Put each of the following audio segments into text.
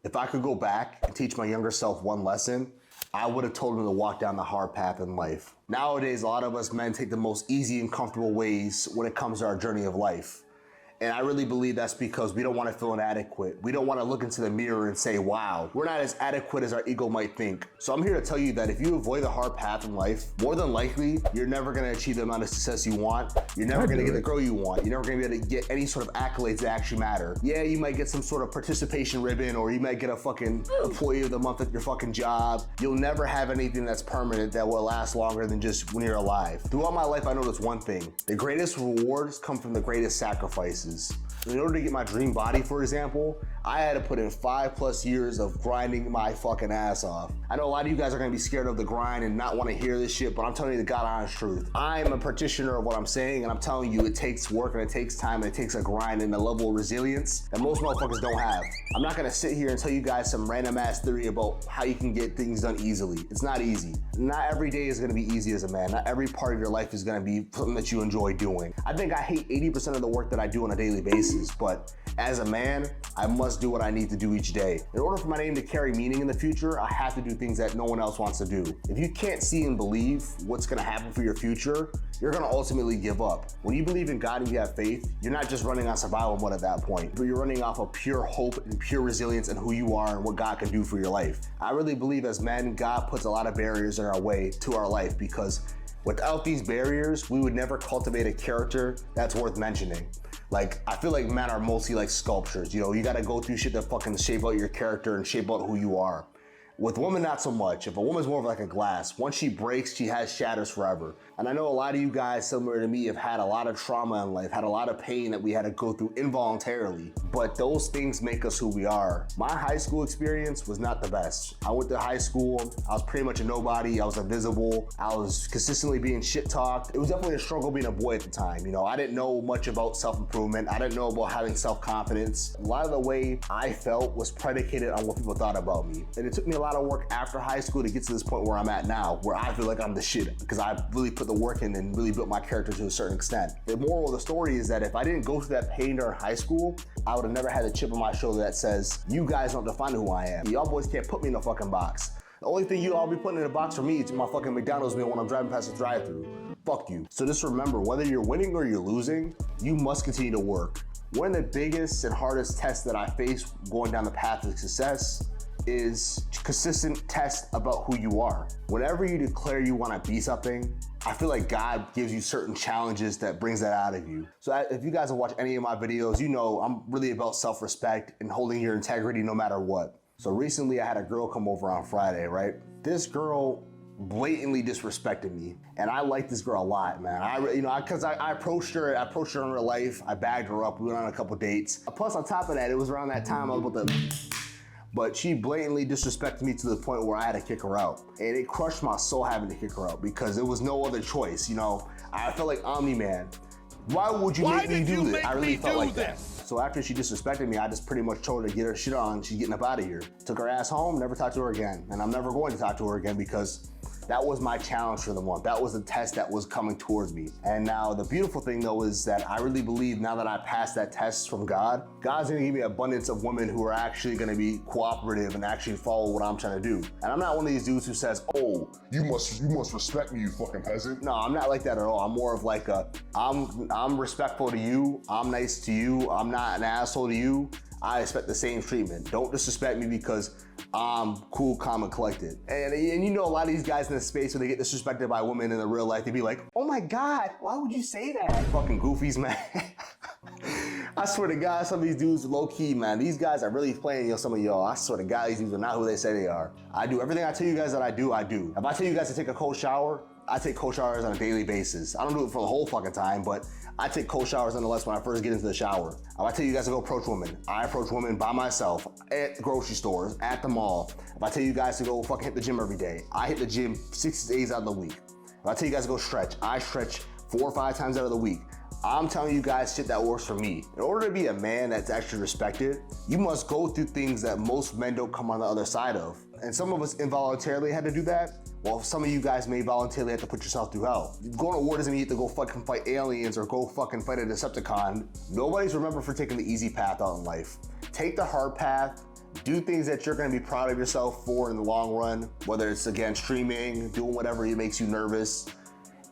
If I could go back and teach my younger self one lesson, I would have told him to walk down the hard path in life. Nowadays, a lot of us men take the most easy and comfortable ways when it comes to our journey of life. And I really believe that's because we don't want to feel inadequate. We don't want to look into the mirror and say, wow, we're not as adequate as our ego might think. So I'm here to tell you that if you avoid the hard path in life, more than likely, you're never going to achieve the amount of success you want. You're never going to get the girl you want. You're never going to be able to get any sort of accolades that actually matter. Yeah, you might get some sort of participation ribbon, or you might get a fucking employee of the month at your fucking job. You'll never have anything that's permanent that will last longer than just when you're alive. Throughout my life, I noticed one thing. The greatest rewards come from the greatest sacrifices. In order to get my dream body, for example, I had to put in 5+ years of grinding my fucking ass off. I know a lot of you guys are gonna be scared of the grind and not wanna hear this shit, but I'm telling you the God honest truth. I'm a practitioner of what I'm saying, and I'm telling you it takes work and it takes time and it takes a grind and a level of resilience that most motherfuckers don't have. I'm not gonna sit here and tell you guys some random ass theory about how you can get things done easily. It's not easy. Not every day is gonna be easy as a man. Not every part of your life is gonna be something that you enjoy doing. I think I hate 80% of the work that I do on a daily basis, but as a man, I must do what I need to do each day. In order for my name to carry meaning in the future, I have to do things that no one else wants to do. If you can't see and believe what's gonna happen for your future, you're gonna ultimately give up. When you believe in God and you have faith, you're not just running on survival mode at that point, but you're running off of pure hope and pure resilience in who you are and what God can do for your life. I really believe as men, God puts a lot of barriers in our way to our life, because without these barriers, we would never cultivate a character that's worth mentioning. Like, I feel like men are mostly like sculptures, you know, you gotta go through shit that fucking shape out your character and shape out who you are. With women, not so much. If a woman's more of like a glass, once she breaks, she has shatters forever. And I know a lot of you guys, similar to me, have had a lot of trauma in life, had a lot of pain that we had to go through involuntarily, but those things make us who we are. My high school experience was not the best. I went to high school, I was pretty much a nobody, I was invisible, I was consistently being shit talked. It was definitely a struggle being a boy at the time. You know, I didn't know much about self-improvement. I didn't know about having self-confidence. A lot of the way I felt was predicated on what people thought about me. And it took me a lot of work after high school to get to this point where I'm at now, where I feel like I'm the shit, because I really put the work in and really built my character to a certain extent. The moral of the story is that if I didn't go through that pain during high school, I would have never had a chip on my shoulder that says, you guys don't define who I am. Y'all boys can't put me in a fucking box. The only thing you all be putting in a box for me is my fucking McDonald's meal when I'm driving past the drive-thru. Fuck you. So just remember, whether you're winning or you're losing, you must continue to work. One of the biggest and hardest tests that I face going down the path of success is consistent test about who you are. Whenever you declare you want to be something, I feel like God gives you certain challenges that brings that out of you. So if you guys have watched any of my videos, you know I'm really about self-respect and holding your integrity no matter what. So recently I had a girl come over on Friday, right? This girl blatantly disrespected me, and I like this girl a lot, man. Because I approached her in real life. I bagged her up. We went on a couple dates. Plus, on top of that, it was around that time I was about to. But she blatantly disrespected me to the point where I had to kick her out. And it crushed my soul having to kick her out, because there was no other choice, you know? I felt like Omni-Man. Why would you make me do this? I really felt like that. So after she disrespected me, I just pretty much told her to get her shit on. She's getting up out of here. Took her ass home, never talked to her again. And I'm never going to talk to her again, because that was my challenge for the month. That was the test that was coming towards me. And now the beautiful thing though is that I really believe now that I passed that test from God, God's gonna give me abundance of women who are actually gonna be cooperative and actually follow what I'm trying to do. And I'm not one of these dudes who says, oh, you must respect me, you fucking peasant. No, I'm not like that at all. I'm more of like I'm respectful to you, I'm nice to you, I'm not an asshole to you. I expect the same treatment. Don't disrespect me because I'm cool, calm, and collected. And you know, a lot of these guys in this space, when they get disrespected by women in the real life, they be like, oh my God, why would you say that? Fucking goofies, man. I swear to God, some of these dudes are low key, man. These guys are really playing some of y'all. I swear to God, these dudes are not who they say they are. I do everything I tell you guys that I do, I do. If I tell you guys to take a cold shower, I take cold showers on a daily basis. I don't do it for the whole fucking time, but I take cold showers nonetheless when I first get into the shower. If I tell you guys to go approach women, I approach women by myself at grocery stores, at the mall. If I tell you guys to go fucking hit the gym every day, I hit the gym 6 days out of the week. If I tell you guys to go stretch, I stretch 4 or 5 times out of the week. I'm telling you guys shit that works for me. In order to be a man that's actually respected, you must go through things that most men don't come on the other side of. And some of us involuntarily had to do that, while some of you guys may voluntarily have to put yourself through hell. Going to war doesn't mean you have to go fucking fight aliens or go fucking fight a Decepticon. Nobody's remembered for taking the easy path out in life. Take the hard path, Do things that you're gonna be proud of yourself for in the long run, whether it's, again, streaming, doing whatever makes you nervous,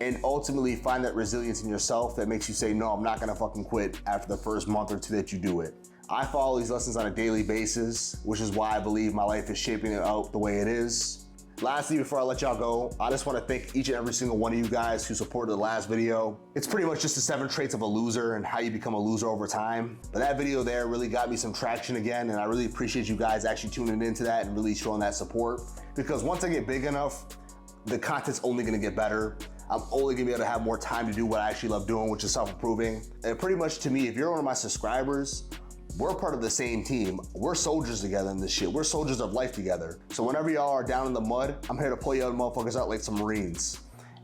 and ultimately find that resilience in yourself that makes you say, no, I'm not gonna fucking quit after the first month or two that you do it. I follow these lessons on a daily basis, which is why I believe my life is shaping it out the way it is. Lastly, before I let y'all go, I just wanna thank each and every single one of you guys who supported the last video. It's pretty much just the 7 traits of a loser and how you become a loser over time. But that video there really got me some traction again, and I really appreciate you guys actually tuning into that and really showing that support. Because once I get big enough, the content's only gonna get better. I'm only gonna be able to have more time to do what I actually love doing, which is self-improving. And pretty much to me, if you're one of my subscribers, we're part of the same team. We're soldiers together in this shit. We're soldiers of life together. So whenever y'all are down in the mud, I'm here to pull y'all motherfuckers out like some Marines.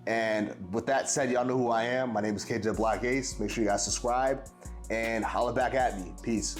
And with that said, y'all know who I am. My name is KJ Black Ace. Make sure you guys subscribe and holla back at me. Peace.